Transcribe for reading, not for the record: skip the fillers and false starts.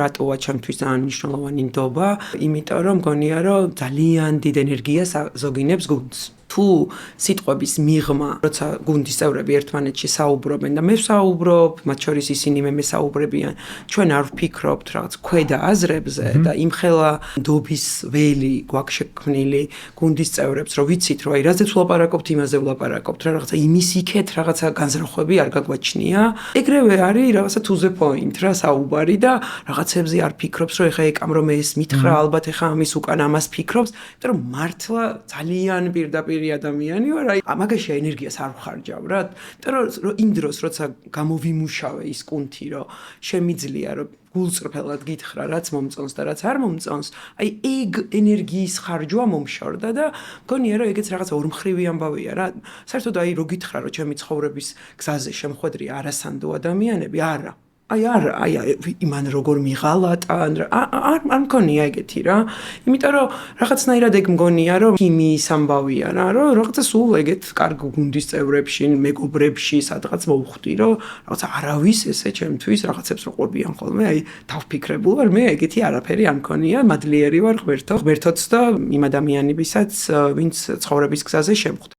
რატოა ჩემთვის ძალიან მნიშვნელოვანი ნდობა? იმიტომ რომ მგონია რომ ძალიან დიდ ენერგიას ზოგინებს გუნდს. თუ სიტყვების მიღმა, როცა გუნდის წევრები ერთმანეთში საუბრობენ და მე ვსაუბრობ, მათ შორის ისინი მე საუბრებიან, ჩვენ არ ვფიქრობთ რაღაც ქვედა აზრებზე და იმხელა ნდობის ველი გვაქვს შექმნილი გუნდის წევრებს, რომ ვიცით, რომ აი რაზეც ვლაპარაკობთ, იმაზე ვლაპარაკობთ, რა რაღაცა იმის იქეთ რაღაცა განზრახვები არ გაგვაჩნია. ეგრევე არის რაღაცა to the point რა საუბარი და რაღაცებზე არ ფიქრობს, რომ ეხა ეკამ რომ ეს მითხრა, ალბათ ეხა ამის უკან ამას ფიქრობს, იმიტომ რომ მართლა ძალიან პირდაპირ ადამიანი ვარ, აი მაგაში ენერგიას არ ვხარჯავ რა. იმიტომ რომ იმ დროს როცა გამოვიმუშავე ის კუნთი, რომ შემიძლია რომ გულწრფელად გითხრა რაც მომწონს და რაც არ მომწონს, აი ეგ ენერგიის ხარჯვა მომშორდა და მგონია რომ ეგეც რაღაც ორმხრივი ამბავია რა. საერთოდ აი რო გითხრა რომ ჩემი ცხოვრების გზაზე შემხვედრია არასანდო ადამიანები, არა. აი იმან როგორ მიღალატა არ მგონია ეგეთი რა. იმიტომ რომ რაღაცნაირად ეგ მგონია რომ იმის ამბავია რა, რომ რაღაცა სულ ეგეთ კარგ გუნდის წევრებში, მეგობრებში სადღაც მოვხვდი, რომ რაღაცა არავის ესე ჩემთვის რაღაცებს რო ყვებიან ხოლმე, აი დავფიქრებულ ვარ, მე ეგეთი არაფერი არ მქონია, მადლიერი ვარ ღმერთოც და იმ ადამიანებისაც, ვინც ცხოვრების გზაზე შემხვდა.